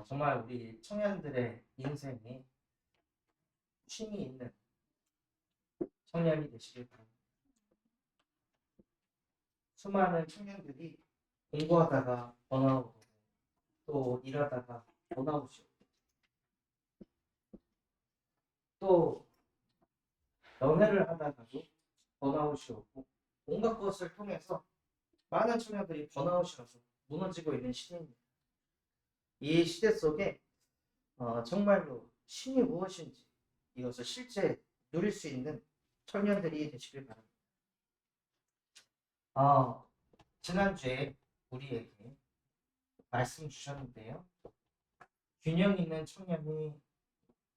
정말 우리 청년들의 인생에 쉼이 있는 청년이 되시길 바랍니다. 수많은 청년들이 공부하다가 번아웃, 또 일하다가 번아웃이 오고, 또 연애를 하다가도 번아웃이 오고, 온갖 것을 통해서 많은 청년들이 번아웃이 와서 무너지고 있는 시대입니다. 이 시대 속에 정말로 쉼이 무엇인지 이것을 실제 누릴 수 있는 청년들이 되시길 바랍니다. 지난주에 우리에게 말씀 주셨는데요. 균형 있는 청년이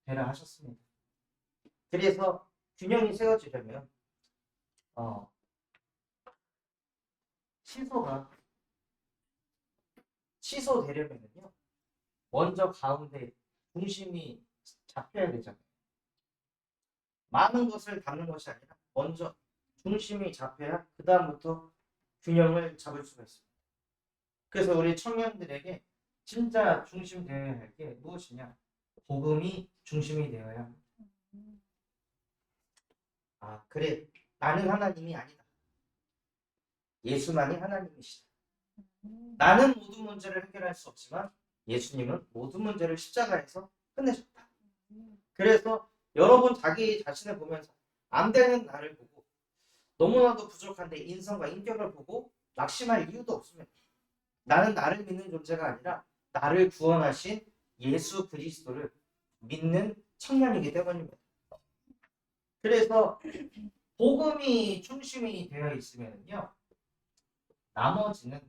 되라 하셨습니다. 그래서 균형이 세워지려면 취소되려면요. 먼저 가운데 중심이 잡혀야 되잖아요. 많은 것을 담는 것이 아니라 먼저 중심이 잡혀야 그 다음부터 균형을 잡을 수가 있습니다. 그래서 우리 청년들에게 진짜 중심 되어야 할 게 무엇이냐? 복음이 중심이 되어야 합니다. 그래. 나는 하나님이 아니다. 예수만이 하나님이시다. 나는 모든 문제를 해결할 수 없지만 예수님은 모든 문제를 십자가에서 끝내셨다. 그래서 여러분 자기 자신을 보면서 안 되는 나를 보고 너무나도 부족한데 인성과 인격을 보고 낙심할 이유도 없습니다. 나는 나를 믿는 존재가 아니라 나를 구원하신 예수 그리스도를 믿는 청년이기 때문입니다. 그래서 복음이 중심이 되어 있으면요, 나머지는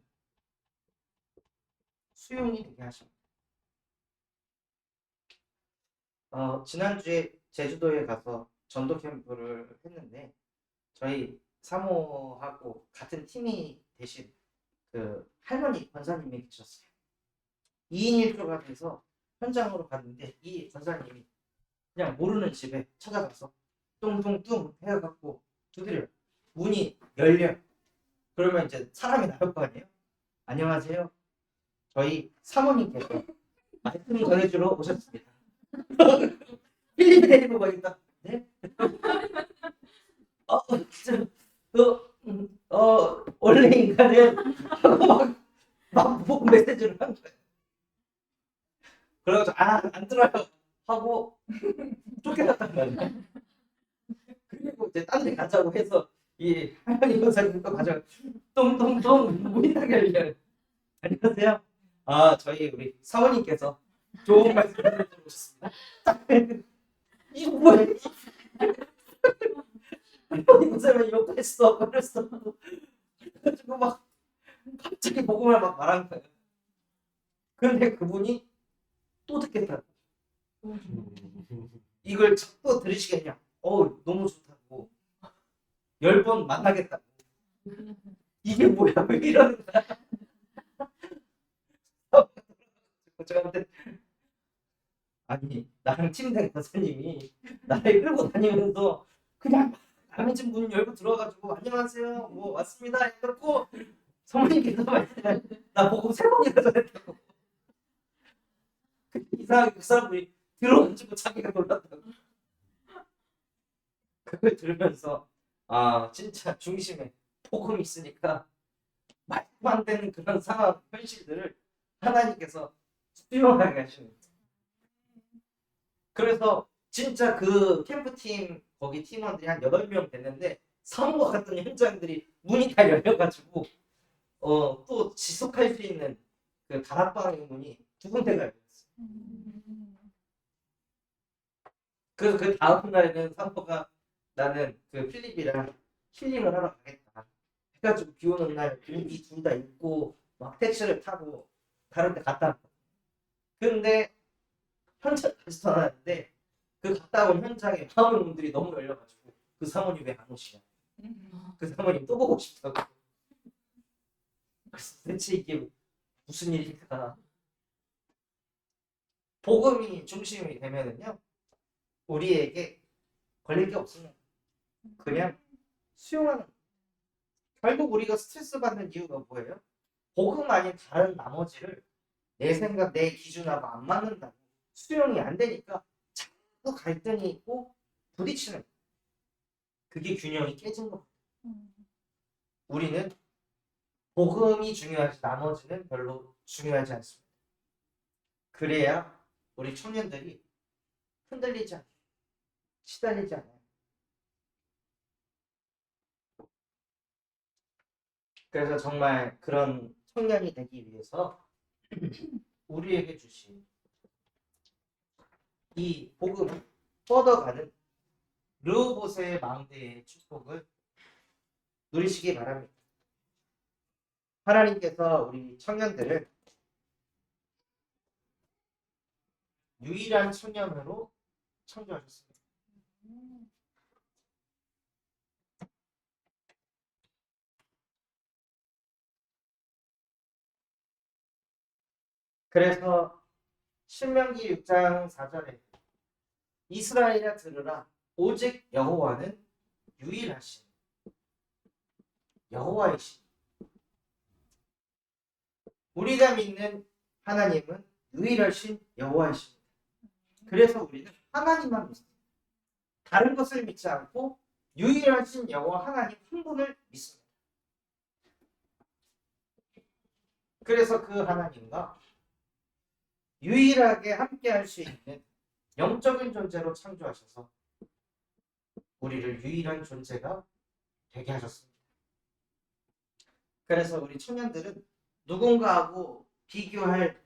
수용이 되게 하십니다. 지난주에 제주도에 가서 전도 캠프를 했는데 저희 사모하고 같은 팀이 되신 그 할머니 권사님이 계셨어요. 2인 1조가 돼서 현장으로 갔는데 이 권사님이 그냥 모르는 집에 찾아가서 뚱뚱뚱 해갖고 두드려요. 문이 열려. 그러면 이제 사람이 나올 거 아니에요? 안녕하세요. 저희 사모님께서 말씀 전해주러 오셨습니다. 필리핀 데리고 가겠다. 네? 진짜 원래 인간은 막 보고 메시지를 한 거예요. 그래가지고 안 들어요 하고 쫓겨났단 말이야. 그리고 이제 딴 데 가자고 해서 이 할머니 권사님도 가자고 똥똥똥 문이 딱 열려요. 안녕하세요. 저희 우리 사모님께서 좋은 말씀 해주시고 오셨습니다. 이거 뭐야? 할머니 권사님이 욕도 했어. 그랬어. 그래가지고 막 갑자기 복음을 막 말한 거예요. 근데 그분이 또 듣겠다고. 이걸 또 들으시겠냐? 너무 좋다고. 10번 만나겠다고. 이게 뭐야? 왜 이러는 거야? 저한테 아니 나랑 팀된 권사님이 나를 끌고 다니면서 그냥 남의 집 문 열고 들어가지고 안녕하세요 뭐 왔습니다 해놓고 사모님께서 나 보고 3번이나 전했다고. 이상하게 그 사람들이 들어가지고 자기가 놀랐다고. 그걸 들으면서 진짜 중심에 복음이 있으니까 말도 안 되는 그런 상황 현실들을 하나님께서 수용하게 하시는 거예요. 그래서 진짜 그 캠프팀 거기 팀원들이 한 8명 됐는데 사모가 갔던 현장들이 문이 다 열려가지고 또 지속할 수 있는 그 다락방의 문이 2군데가 열렸어요. 그래서 그 다음 날에는 사모가 나는 그 필립이랑 힐링을 하러 가겠다 해가지고 비 오는 날 우리 둘 다 입고 막 택시를 타고 다른 데 갔다 왔거든요. 근데 현장까지 전화했는데 그 갔다 온 현장에 많은 분들이 너무 열려가지고 그 사모님 왜 안 오시냐, 그 사모님 또 보고 싶다고. 그래서 대체 이게 무슨 일일까. 복음이 중심이 되면은요 우리에게 걸릴 게 없습니다. 그냥 수용하는. 결국 우리가 스트레스 받는 이유가 뭐예요? 복음 아닌 다른 나머지를 내 생각, 내 기준하고 안 맞는다. 수용이 안 되니까 자꾸 갈등이 있고 부딪히는 거예요. 그게 균형이 깨진 겁니다. 우리는 복음이 중요하지 나머지는 별로 중요하지 않습니다. 그래야 우리 청년들이 흔들리지 않아요. 시달리지 않아요. 그래서 정말 그런 청년이 되기 위해서 우리에게 주신 이 복음을 뻗어가는 르호보세의 망대의 축복을 누리시기 바랍니다. 하나님께서 우리 청년들을 유일한 청년으로 창조하셨습니다. 그래서 신명기 6장 4절에 이스라엘아 들으라 오직 여호와는 유일하신 여호와이신 우리가 믿는 하나님은 유일하신 여호와이십니다. 그래서 우리는 하나님만 믿습니다. 다른 것을 믿지 않고 유일하신 여호와 하나님 한 분을 믿습니다. 그래서 그 하나님과 유일하게 함께 할 수 있는 영적인 존재로 창조하셔서 우리를 유일한 존재가 되게 하셨습니다. 그래서 우리 청년들은 누군가하고 비교할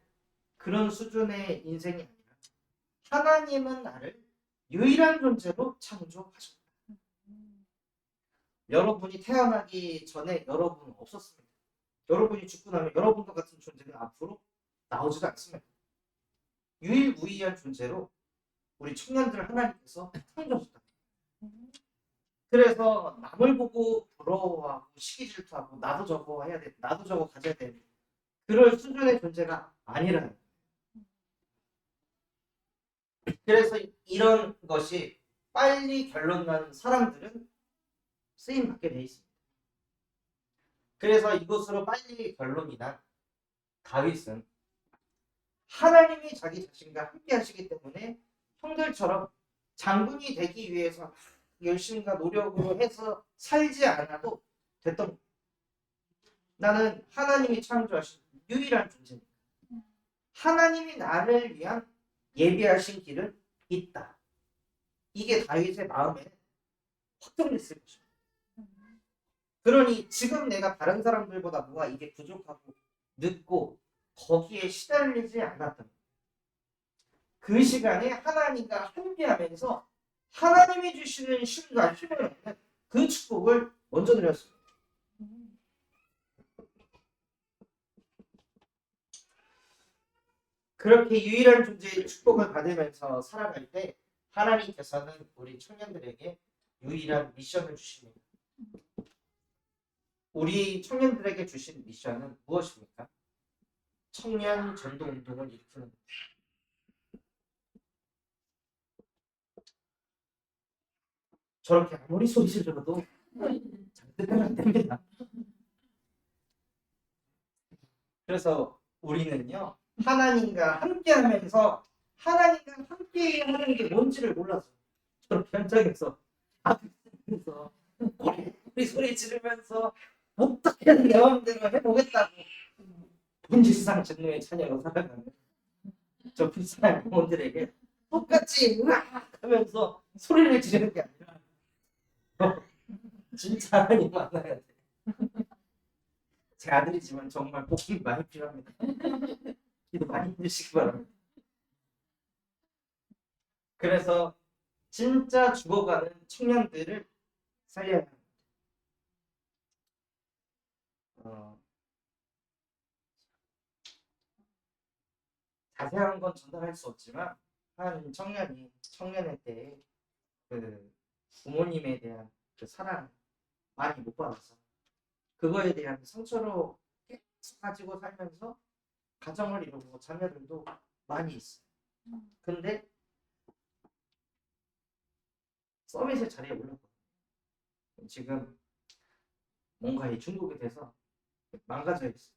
그런 수준의 인생이 아니라 하나님은 나를 유일한 존재로 창조하셨다. 여러분이 태어나기 전에 여러분은 없었습니다. 여러분이 죽고 나면 여러분과 같은 존재는 앞으로 나오지도 않습니다. 유일무이한 존재로 우리 청년들을 하나님께서 창조하셨다. 그래서 남을 보고 부러워하고 시기질투하고 나도 저거 해야 돼, 나도 저거 가져야 돼, 그럴 수준의 존재가 아니라는 거예요. 그래서 이런 것이 빨리 결론 나는 사람들은 쓰임 받게 돼 있습니다. 그래서 이것으로 빨리 결론이 난 다윗은 하나님이 자기 자신과 함께 하시기 때문에 형들처럼 장군이 되기 위해서 열심과 노력으로 해서 살지 않아도 됐던 거예요. 나는 하나님이 창조하신 유일한 존재입니다. 하나님이 나를 위한 예비하신 길은 있다. 이게 다윗의 마음에 확정됐을 것입니다. 그러니 지금 내가 다른 사람들보다 뭐가 이게 부족하고 늦고 거기에 시달리지 않았던 그 시간에 하나님과 함께하면서 하나님이 주시는 쉼과 힘을 얻는 그 축복을 먼저 드렸습니다. 그렇게 유일한 존재의 축복을 받으면서 살아갈 때 하나님께서는 우리 청년들에게 유일한 미션을 주십니다. 우리 청년들에게 주신 미션은 무엇입니까? 청년 전도 운동을 일으키는 것. 저렇게 아무리 소리 질러도 장대가 안 됩니다. 그래서 우리는요 하나님과 함께하면서 하나님과 함께하는 게 뭔지를 몰라서 저렇게 현장에서 앞에서 우리 소리 지르면서 어떻게든 내 마음대로 해보겠다고 본질상 전능의 자녀로 살아가는 저 불쌍한 영혼들에게 똑같이 으악 하면서 소리를 지르는 게 아니라 진짜 하나님 만나야 돼. 제 아들이지만 정말 복음이 많이 필요합니다. 기도 많이 해주시기 바랍니다. 그래서 진짜 죽어가는 청년들을 살려야 합니다. 자세한 건 전달할 수 없지만 한 청년이 청년의 때에 그 부모님에 대한 그 사랑 많이 못 받아서 그거에 대한 상처로 계속 가지고 살면서 가정을 이루고 자녀들도 많이 있어요. 근데 서밋의 자리에 올랐거든요. 지금 뭔가 이 중독이 돼서 망가져 있어요.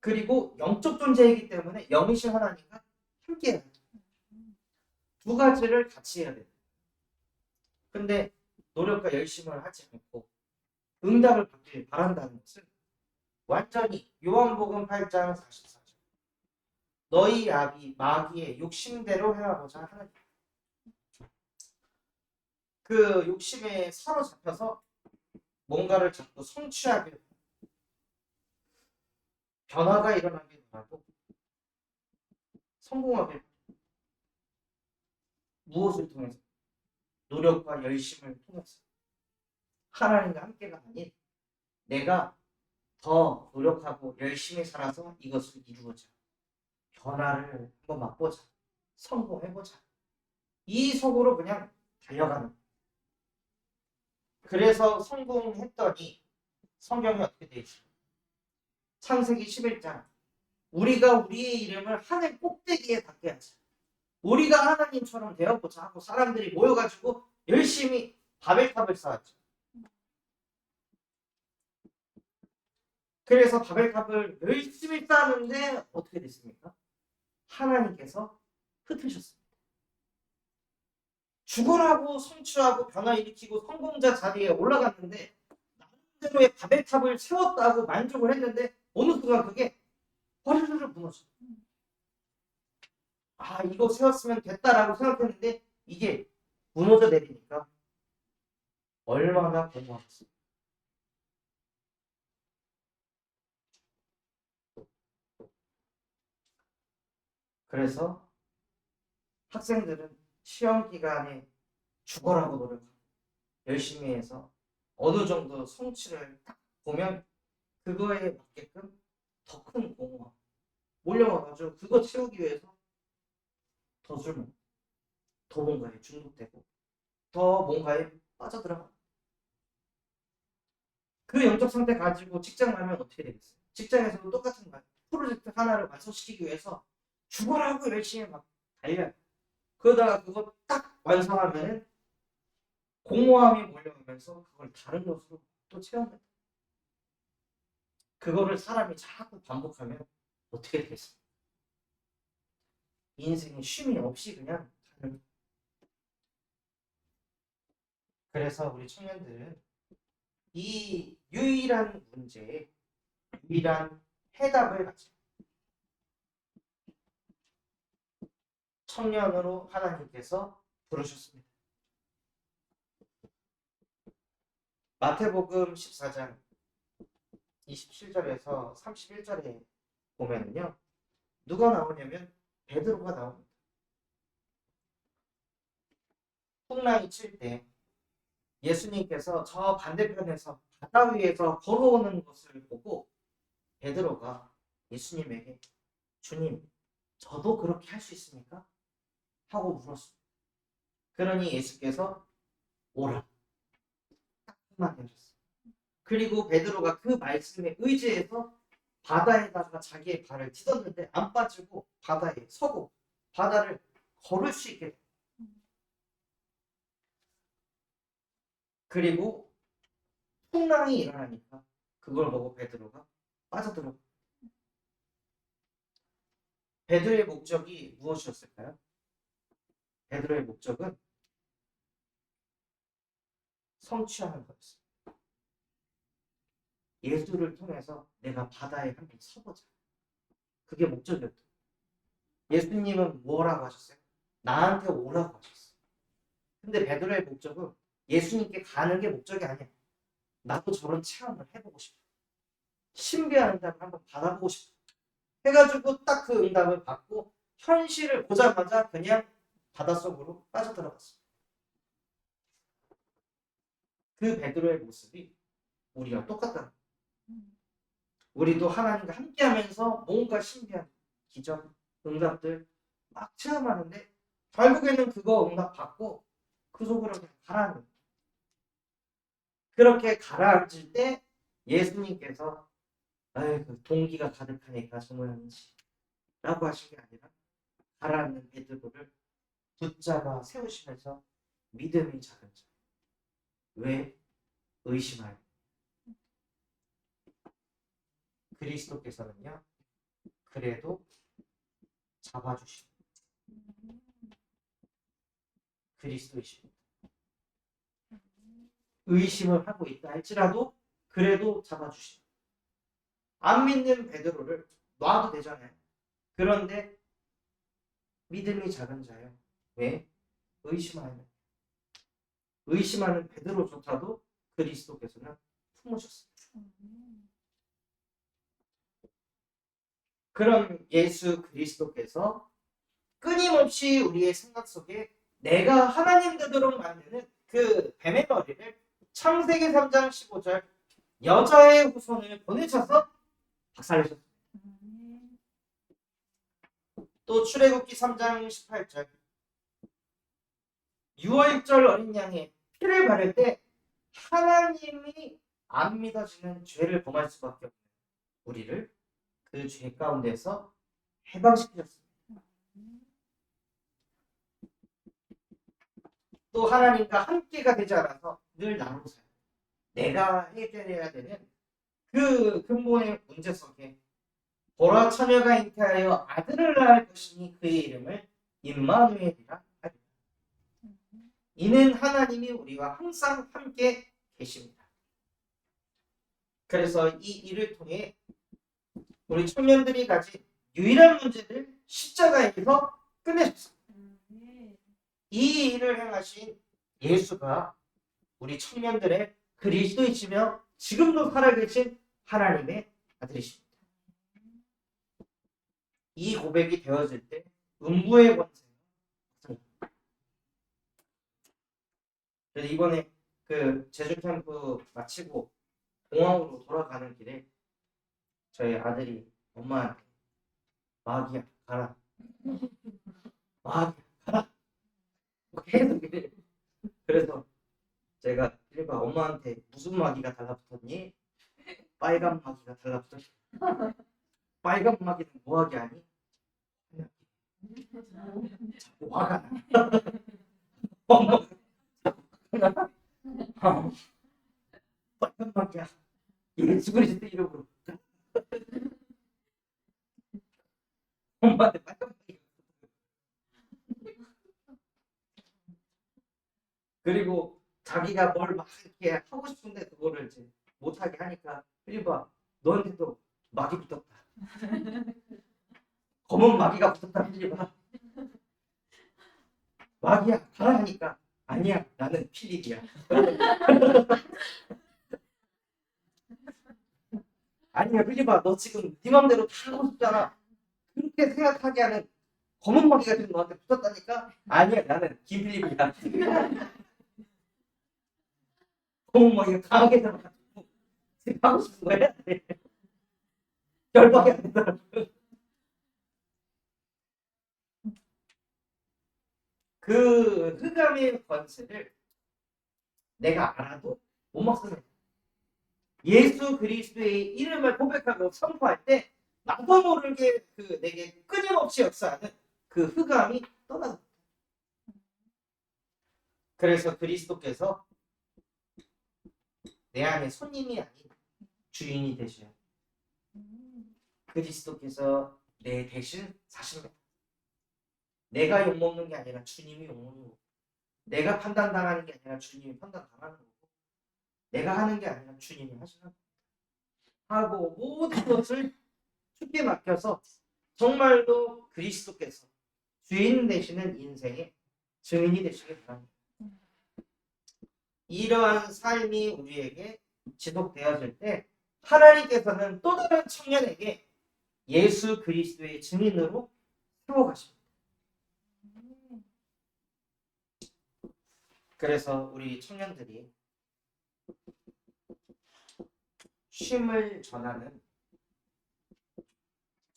그리고 영적 존재이기 때문에 영이신 하나님과 함께 해야 돼. 두 가지를 같이 해야 돼. 근데 노력과 열심을 하지 않고 응답을 받길 바란다는 것은 완전히 요한복음 8장 44절 너희 아비 마귀의 욕심대로 행하고자 하는 그 욕심에 사로잡혀서 뭔가를 자꾸 성취하게 변화가 일어나길 바라고 성공하길 무엇을 통해서 노력과 열심을 통해서 하나님과 함께가 아닌 내가 더 노력하고 열심히 살아서 이것을 이루고자 변화를 한번 맛보자 성공해보자 이 속으로 그냥 달려가는 그래서 성공했더니 성경이 어떻게 되어 있습니까? 창세기 11장 우리가 우리의 이름을 하늘 꼭대기에 닿게 하자 우리가 하나님처럼 되어보자 하고 사람들이 모여가지고 열심히 바벨탑을 쌓았죠. 그래서 바벨탑을 열심히 쌓았는데 어떻게 됐습니까? 하나님께서 흩으셨습니다. 죽으라고 성취하고 변화일으키고 성공자 자리에 올라갔는데 나름대로의 바벨탑을 세웠다고 만족을 했는데 어느 순간 그게 허르르르 무너져. 아 이거 세웠으면 됐다라고 생각했는데 이게 무너져 내리니까 얼마나 공허하겠어요. 그래서 학생들은 시험 기간에 죽어라고 노력하고 열심히 해서 어느 정도 성취를 딱 보면 그거에 맞게끔 더 큰 공허함 몰려와가지고 그거 채우기 위해서 더 술 먹고 더 뭔가에 중독되고 더 뭔가에 빠져들어가 그 영적 상태 가지고 직장 가면 어떻게 되겠어요? 직장에서도 똑같은 거예요. 프로젝트 하나를 완성시키기 위해서 죽어라고 열심히 막 달려요. 그러다가 그거 딱 완성하면은 공허함이 몰려오면서 그걸 다른 것으로 또 채워낸다. 그거를 사람이 자꾸 반복하면 어떻게 되겠어요? 인생에 쉼이 없이 그냥 가는. 그래서 우리 청년들은 이 유일한 문제에 유일한 해답을 가지고 청년으로 하나님께서 부르셨습니다. 마태복음 14장 27절에서 31절에 보면요. 누가 나오냐면 베드로가 나옵니다. 풍랑이 칠 때 예수님께서 저 반대편에서 바다 위에서 걸어오는 것을 보고 베드로가 예수님에게 주님, 저도 그렇게 할 수 있습니까? 하고 물었습니다. 그러니 예수께서 오라. 딱 한마디 하셨어요. 그리고 베드로가 그 말씀에 의지해서 바다에다가 자기의 발을 디뎠는데 안 빠지고 바다에 서고 바다를 걸을 수 있게 돼요. 그리고 풍랑이 일어나니까 그걸 보고 베드로가 빠져들어. 베드로의 목적이 무엇이었을까요? 베드로의 목적은 성취하는 거였어요. 예수를 통해서 내가 바다에 한번 서보자. 그게 목적이었다. 예수님은 뭐라고 하셨어요? 나한테 오라고 하셨어요. 근데 베드로의 목적은 예수님께 가는 게 목적이 아니야. 나도 저런 체험을 해보고 싶어. 신비한 응답을 한번 받아보고 싶어. 해가지고 딱 그 응답을 받고 현실을 보자마자 그냥 바닷속으로 빠져들어갔어. 그 베드로의 모습이 우리와 똑같다. 우리도 하나님과 함께하면서 뭔가 신비한 기적, 응답들 막 체험하는데 결국에는 그거 응답 받고 그 속으로 그냥 가라앉는. 그렇게 가라앉을 때 예수님께서 아이고 동기가 가득하니까 저모양이지 라고 하신 게 아니라 가라앉는 베드로를 붙잡아 세우시면서 믿음이 작은 자. 왜? 의심하여. 그리스도께서는요 그래도 잡아주시는 그리스도이십니다. 의심을 하고 있다 할지라도 그래도 잡아주시는, 안 믿는 베드로를 놔도 되잖아요. 그런데 믿음이 작은 자요. 왜? 의심하는 베드로조차도 그리스도께서는 품으셨습니다. 그런 예수 그리스도께서 끊임없이 우리의 생각 속에 내가 하나님 되도록 만드는 그 뱀의 머리를 창세기 3장 15절 여자의 후손을 보내셔서 박살내셨습니다. 또 출애굽기 3장 18절 유월절 어린 양의 피를 바를 때 하나님이 안 믿어지는 죄를 범할 수밖에 없는 우리를 그 죄 가운데서 해방시키셨습니다. 또 하나님과 함께가 되지 않아서 늘 나누고 살아요. 내가 해결해야 되는 그 근본의 문제 속에 보라 처녀가 잉태하여 아들을 낳을 것이니 그의 이름을 임마누엘이라 하리라. 이는 하나님이 우리와 항상 함께 계십니다. 그래서 이 일을 통해 우리 청년들이 가진 유일한 문제를 십자가에서 끝내셨습니다. 이 일을 행하신 예수가 우리 청년들의 그리스도이시며 지금도 살아계신 하나님의 아들이십니다. 이 고백이 되어질 때 음부의 권세. 그래서 이번에 그 제주 캠프 마치고 공항으로 돌아가는 길에 저희 아들이 엄마한테 마귀야 가라, 마귀야 가라 계속 이래. 그래서 제가 일반 엄마한테 무슨 마귀가 달라붙었니? 빨간 마귀가 달라붙었어. 빨간 마귀는 뭐하게 하니? 자꾸 화가 나. 엄마 빨간 마귀야. 예수 그리스도 이름으로. 엄마한테 빨간 마귀. 그리고 자기가 뭘 막 이렇게 하고 싶은데 그거를 이제 못하게 하니까 필리바 너한테도 마귀 붙었다. 검은 마귀가 붙었다 필리바. 마귀야 가라 하니까 아니야 나는 필립이야. 아니야 필립아 너 지금 네 맘대로 다 하고 싶잖아. 그렇게 생각하게 하는 검은 마귀가 지금 너한테 붙었다니까. 아니야 나는 김필립이야. 검은 마귀가 강하게 잡아가지고 지금 하고 싶은 거야. 열받게 안 된다. 그 흑암의 권세를 내가 알아도 못 막습니다. 예수 그리스도의 이름을 고백하고 선포할 때 나도 모르게 그 내게 끊임없이 역사하는 그 흑암이 떠나갑니다. 그래서 그리스도께서 내 안에 손님이 아닌 주인이 되셔야 그리스도께서 내 대신 사십니다. 내가 욕먹는 게 아니라 주님이 욕먹는 거고, 내가 판단당하는 게 아니라 주님이 판단당하는 거고, 내가 하는 게 아니라 주님이 하시는 거고, 하고 모든 것을 주께 맡겨서 정말로 그리스도께서 주인 되시는 인생의 증인이 되시길 바랍니다. 이러한 삶이 우리에게 지속되어질 때 하나님께서는 또 다른 청년에게 예수 그리스도의 증인으로 세워가십니다. 그래서 우리 청년들이 쉼을 전하는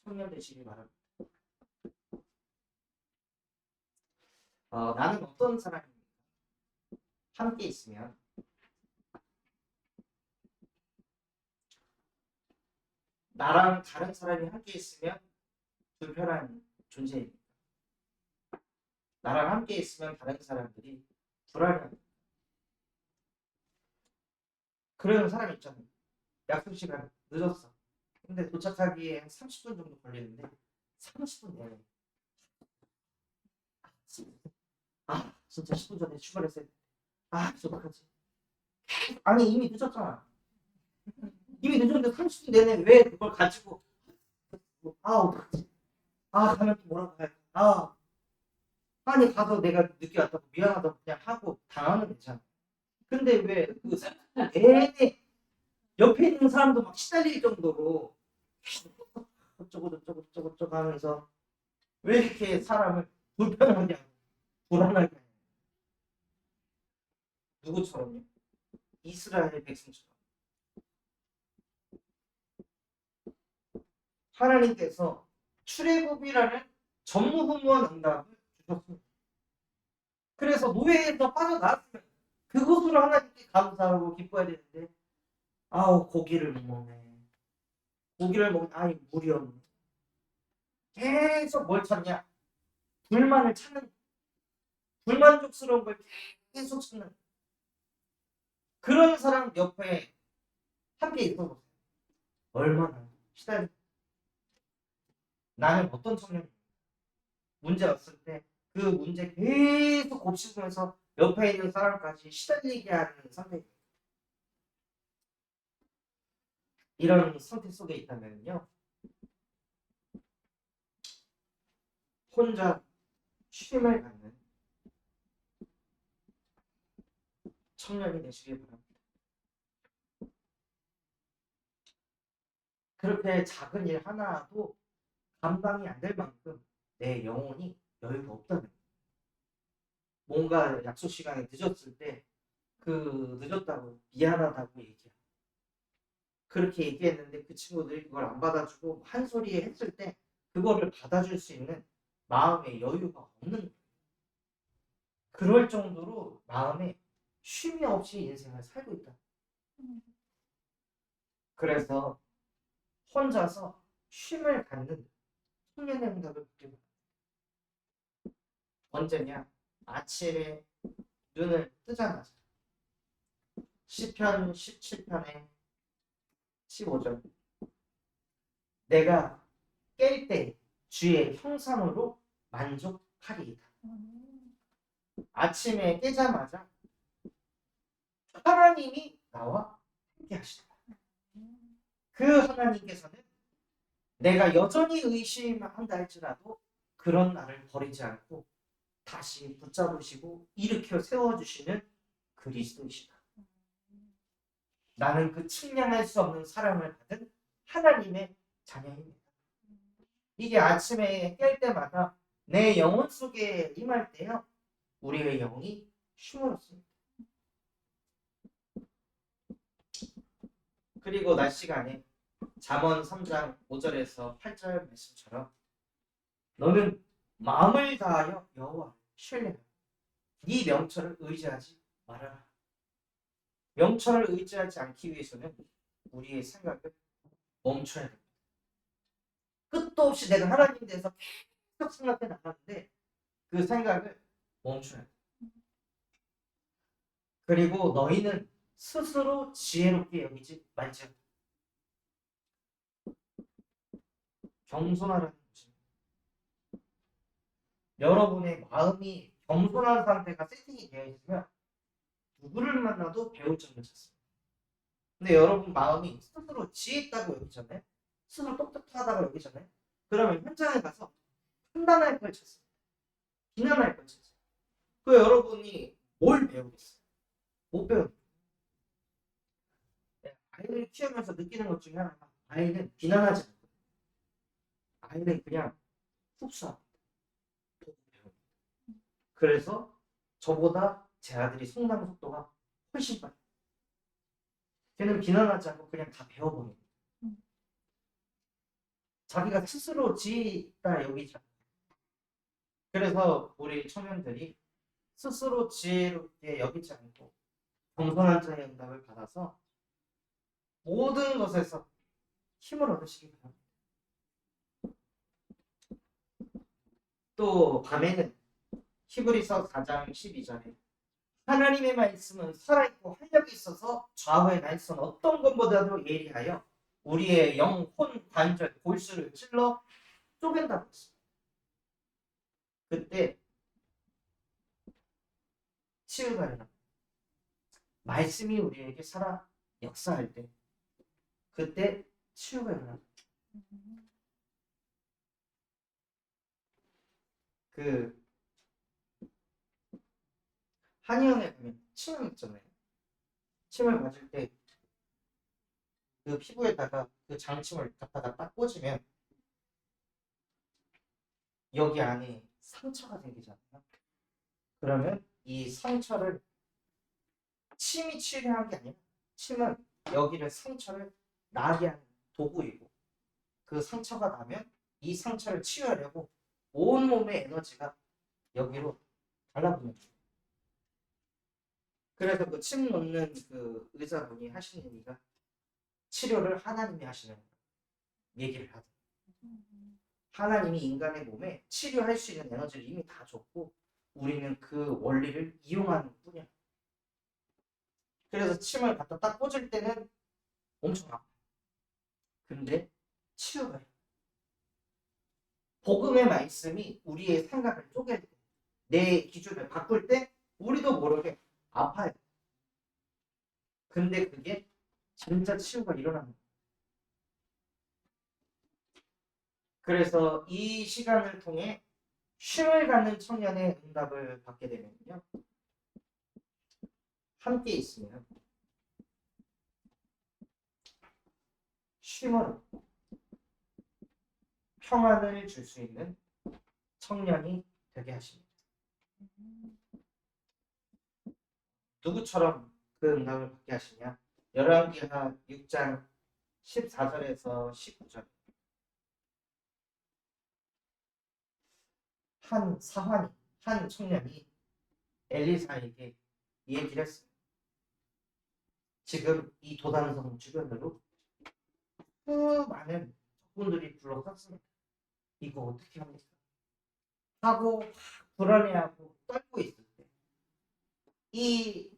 청년 되시기 바랍니다. 나는 어떤 사람입니까? 함께 있으면 나랑 다른 사람이 함께 있으면 불편한 존재입니다. 나랑 함께 있으면 다른 사람들이 불안해합니다. 그런 사람 있잖아요. 약속 시간 늦었어. 근데 도착하기에 한 30분 정도 걸리는데 30분 내내 진짜 10분 전에 출발했어야 돼. 진짜 어떡하지? 아니 이미 늦었잖아. 이미 늦었는데 30분 내내 왜 그걸 가지고 어떡하지? 가면 또 뭐라고 해? 아니 가서 내가 늦게 왔다고 미안하다고 그냥 하고 당하면 되잖아. 근데 왜그 30분 내내 옆에 있는 사람도 막 시달릴 정도로 어쩌고 하면서 왜 이렇게 사람을 불편하게 하고 불안하게 하냐. 누구처럼요? 이스라엘 백성처럼. 하나님께서 출애굽이라는 전무후무한 응답을 주셨습니다. 그래서 노예에서 빠져나왔으면 그것으로 하나님께 감사하고 기뻐해야 되는데 고기를 못 먹네. 고기를 먹는 물이 없네. 계속 뭘 찾냐? 불만을 찾는, 불만족스러운 걸 계속 찾는 그런 사람 옆에 함께 있어보세요. 얼마나 시달리. 나는 어떤 청년이 문제 왔을 때 그 문제 계속 곱씹으면서 옆에 있는 사람까지 시달리게 하는 선택. 이런 선택 속에 있다면요, 혼자 쉼을 갖는 청년이 되시길 바랍니다. 그렇게 작은 일 하나도 감당이 안 될 만큼 내 영혼이 여유가 없다면, 뭔가 약속 시간에 늦었을 때 그 늦었다고 미안하다고 얘기해. 그렇게 얘기했는데 그 친구들이 그걸 안 받아주고 한 소리 했을 때 그거를 받아줄 수 있는 마음의 여유가 없는 거예요. 그럴 정도로 마음에 쉼이 없이 인생을 살고 있다. 그래서 혼자서 쉼을 갖는 청년의 응답을 받게 됩니다. 언제냐? 아침에 눈을 뜨자마자 시편 17편의 15절, 내가 깰 때 주의 형상으로 만족하리이다. 아침에 깨자마자 하나님이 나와 함께 하시다. 그 하나님께서는 내가 여전히 의심한다 할지라도 그런 나를 버리지 않고 다시 붙잡으시고 일으켜 세워주시는 그리스도이시다. 나는 그 측량할 수 없는 사랑을 받은 하나님의 자녀입니다. 이게 아침에 깰 때마다 내 영혼 속에 임할 때요, 우리의 영이 쉼을 얻습니다. 그리고 낮 시간에 잠언 3장 5절에서 8절 말씀처럼 너는 마음을 다하여 여호와를 신뢰하라. 네 명철을 의지하지 말아라. 명철을 의지하지 않기 위해서는 우리의 생각을 멈춰야 됩니다. 끝도 없이 내가 하나님에 대해서 계속 생각해 나가는데 그 생각을 멈춰야 돼. 그리고 너희는 스스로 지혜롭게 여기지 말지어다. 겸손하라는 것입니다. 여러분의 마음이 겸손한 상태가 세팅이 되어 있으면 누구를 만나도 배울 점을 찾습니다. 근데 여러분 마음이 스스로 지혜 있다고 여기잖아요. 스스로 똑똑하다고 여기잖아요. 그러면 현장에 가서 판단할 걸 찾습니다. 비난할 걸 찾습니다. 그 여러분이 뭘 배우겠어요? 못 배웁니다. 아이를 키우면서 느끼는 것 중에 하나가 아이는 비난하지 않거든요. 아이는 그냥 흡수합니다. 그래서 저보다 제 아들이 성장 속도가 훨씬 빨라요. 걔는 비난하지 않고 그냥 다 배워버립니다. 자기가 스스로 지혜있다 여기지 않아요. 그래서 우리 청년들이 스스로 지혜롭게 여기지 않고 겸손한 자의 응답을 받아서 모든 것에서 힘을 얻으시기 바랍니다. 또 밤에는 히브리서 4장 12절에 하나님의 말씀은 살아있고 활력이 있어서 좌우의 날선 어떤 것보다도 예리하여 우리의 영혼 관절 골수를 찔러 쪼갠다고 했어요. 그때 치유가 일어나. 말씀이 우리에게 살아 역사할 때 그때 치유가 일어나. 그 한의원에 가면 침을 맞잖아요. 침을 맞을 때 그 피부에다가 그 장침을 갖다가 딱 꽂으면 여기 안에 상처가 생기잖아요. 그러면 이 상처를 침이 치료한 게 아니라 침은 여기를 상처를 나게 하는 도구이고 그 상처가 나면 이 상처를 치유하려고 온 몸의 에너지가 여기로 달라붙는 거예요. 그래서 그 침 놓는 그 의사분이 하시는 얘기가 치료를 하나님이 하시는 얘기를 하죠. 하나님이 인간의 몸에 치료할 수 있는 에너지를 이미 다 줬고 우리는 그 원리를 이용하는 뿐이야. 그래서 침을 갖다 딱 꽂을 때는 엄청 아파. 근데 치유가 해. 복음의 말씀이 우리의 생각을 쪼갤 때, 내 기준을 바꿀 때 우리도 모르게 아파요. 근데 그게 진짜 치유가 일어나는 거예요. 그래서 이 시간을 통해 쉼을 갖는 청년의 응답을 받게 되면요. 함께 있으면 쉼을 평안을 줄 수 있는 청년이 되게 하십니다. 누구처럼 그 응답을 받게 하시냐? 열왕기하 6장 14절에서 19절. 한 사환이, 한 청년이 엘리사에게 얘기를 했어요. 지금 이 도단성 주변으로 많은 적군들이 둘러쌌습니다. 이거 어떻게 합니까? 하고 불안해하고 떨고 있을 때 이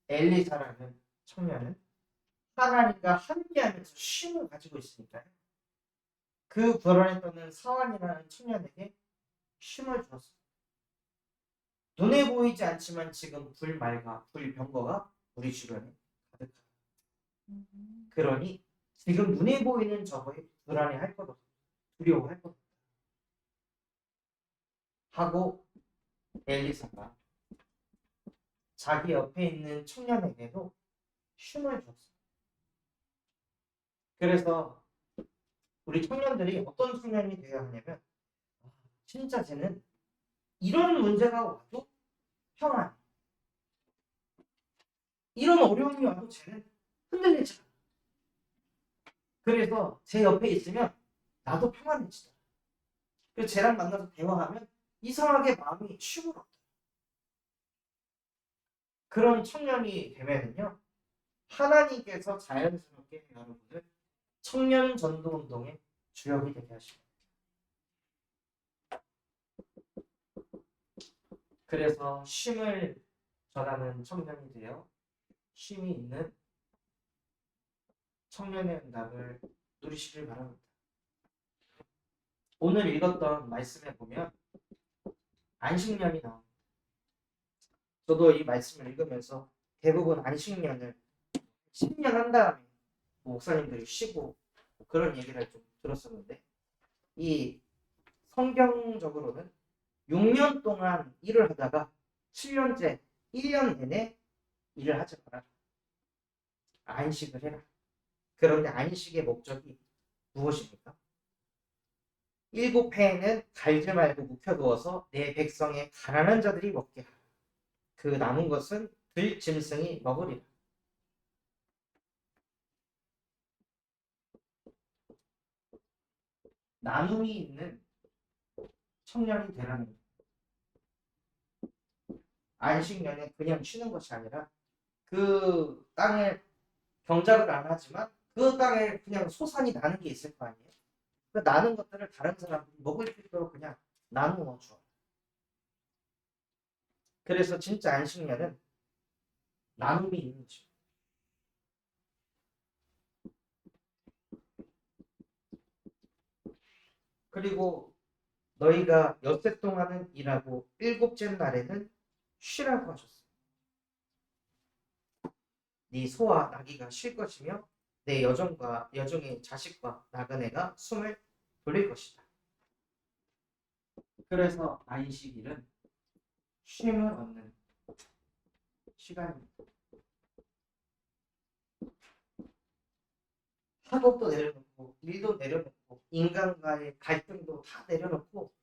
엘리사라는 청년은 하나님과 함께하면서 쉼을 가지고 있으니까요. 그 불안에 떠는 사환이라는 청년에게 쉼을 주었습니다. 눈에 보이지 않지만 지금 불말과 불병거가 우리 주변에 가득하다. 그러니 지금 눈에 보이는 저거에 불안해할 것 없다. 두려워할 것 없다. 하고 엘리사가 자기 옆에 있는 청년에게도 쉼을 줬어요. 그래서 우리 청년들이 어떤 청년이 되어야 하냐면 진짜 쟤는 이런 문제가 와도 평안, 이런 어려움이 와도 쟤는 흔들리지 않아. 그래서 제 옆에 있으면 나도 평안해지더라. 그래서 쟤랑 만나서 대화하면 이상하게 마음이 쉬고 가. 그런 청년이 되면은요, 하나님께서 자연스럽게 여러분을 청년 전도 운동의 주역이 되게 하십니다. 그래서 쉼을 전하는 청년이 되어 쉼이 있는 청년의 응답을 누리시길 바랍니다. 오늘 읽었던 말씀에 보면 안식년이 나옵니다. 저도 이 말씀을 읽으면서 대부분 안식년을 10년 한 다음에 목사님들이 쉬고 그런 얘기를 좀 들었었는데 이 성경적으로는 6년 동안 일을 하다가 7년째 1년 내내 일을 하지 마라. 안식을 해라. 그런데 안식의 목적이 무엇입니까? 7 해에는 갈지 말고 묵혀두어서 내 백성의 가난한 자들이 먹게 하라. 그 남은 것은 들짐승이 먹으리라. 나눔이 있는 청년이 되라는 안식년에 그냥 쉬는 것이 아니라 그 땅에 경작을 안 하지만 그 땅에 그냥 소산이 나는 게 있을 거 아니에요. 그 나는 것들을 다른 사람들이 먹을 수 있도록 그냥 나누어 줘. 그래서 진짜 안식년은 나눔이 있는 집. 그리고 너희가 엿새 동안은 일하고 일곱째 날에는 쉬라고 하셨어요. 네 소와 나귀가 쉴 것이며 내 여종의 자식과 나그네가 숨을 돌릴 것이다. 그래서 안식일은 쉼을 얻는 시간입니다. 학업도 내려놓고 일도 내려놓고 인간과의 갈등도 다 내려놓고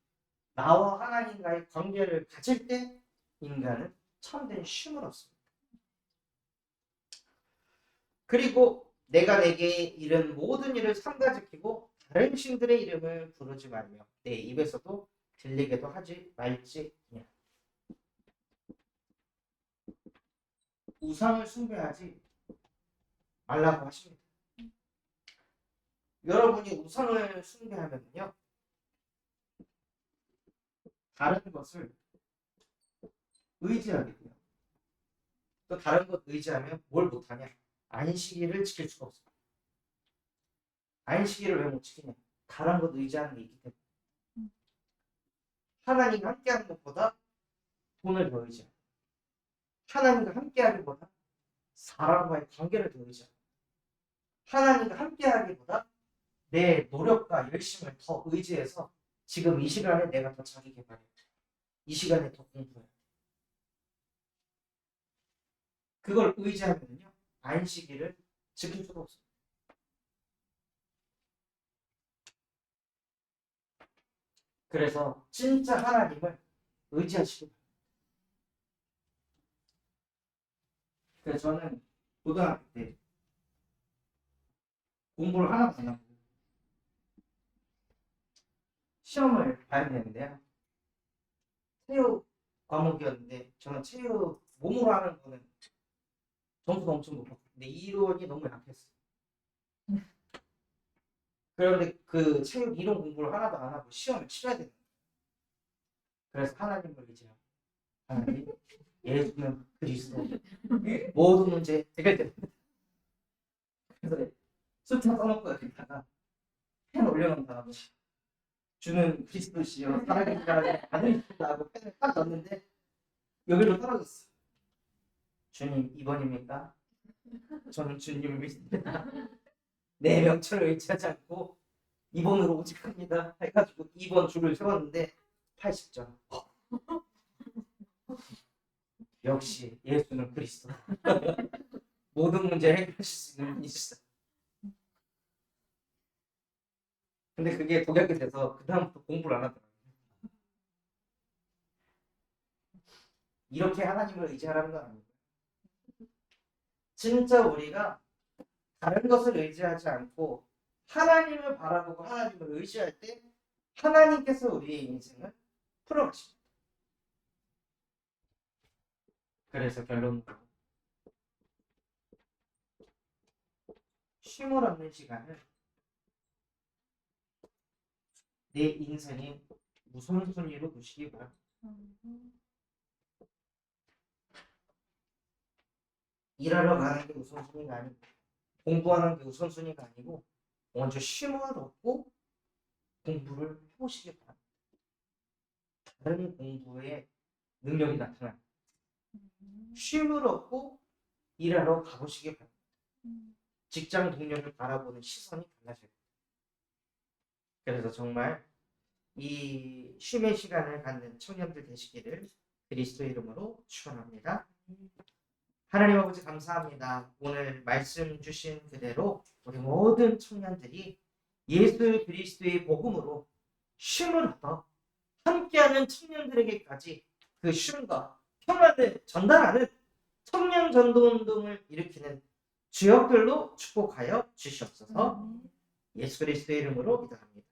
나와 하나님과의 관계를 가질 때 인간은 참된 쉼을 얻습니다. 그리고 내가 내게 이른 모든 일을 삼가지키고 다른 신들의 이름을 부르지 말며 내 입에서도 들리게도 하지 말지니라. 우상을 숭배하지 말라고 하십니다. 여러분이 우상을 숭배하면요, 다른 것을 의지하게 돼요. 또 다른 것 의지하면 뭘 못하냐? 안식일을 지킬 수가 없어요. 안식일을 왜 못 지키냐? 다른 것 의지하는 게 있기 때문에. 하나님과 함께하는 것보다 돈을 더 의지하고, 하나님과 함께하기보다 사람과의 관계를 더 의지하고, 하나님과 함께하기보다 내 노력과 열심을 더 의지해서 지금 이 시간에 내가 더 자기 개발해, 이 시간에 더 공부해. 그걸 의지하면요, 안식일을 지킬 수가 없어요. 그래서 진짜 하나님을 의지하시기 바랍니다. 그래서 저는 고등학교 때 공부를 하나도 안 하고 시험을 봐야 되는데요. 체육 과목이었는데 저는 체육 몸으로 하는 거는 점수도 엄청 높았고 근데 이론이 너무 약했어요. 그런데 그 체육 이론 공부를 하나도 안 하고 시험을 치러야 되는 거예요. 그래서 하나님을 의지하고 하나님 예수는 그리스도 모든 문제 해결됩니다. 그래서 숫자 써놓고 여기다가 펜 올려놓은 다음에 주는 그리스도시여 살아계신 하나님 아들이시다 하고 펜을 딱 넣었는데 여기로 떨어졌어. 주님 2번입니까? 저는 주님을 믿습니다. 내 명철을 의지하지 않고 2번으로 오직합니다. 해가지고 2번 줄을 세웠는데 80점. 역시 예수는 그리스도. 모든 문제 해결하실 수 있는 분이시다. 근데 그게 독약이 돼서 그 다음부터 공부를 안 하더라고요. 이렇게 하나님을 의지하라는 건 아니고 진짜 우리가 다른 것을 의지하지 않고 하나님을 바라보고 하나님을 의지할 때 하나님께서 우리의 인생을 풀어가십니다. 그래서 결론으로 쉼을 얻는 시간을 내 인생의 우선순위로 두시기 바랍니다. 일하러 가는 게 우선순위가 아니고 공부하는 게 우선순위가 아니고 먼저 쉼을 얻고 공부를 해보시기 바랍니다. 다른 공부에 능력이 나타납니다. 쉼을 얻고 일하러 가보시기 바랍니다. 직장 동료를 바라보는 시선이 달라져요. 그래서 정말 이 쉼의 시간을 갖는 청년들 되시기를 그리스도 이름으로 축원합니다. 하나님 아버지 감사합니다. 오늘 말씀 주신 그대로 우리 모든 청년들이 예수 그리스도의 복음으로 쉼을 얻어 함께하는 청년들에게까지 그 쉼과 평안을 전달하는 청년 전도 운동을 일으키는 주역들로 축복하여 주시옵소서. 예수 그리스도의 이름으로 기도합니다.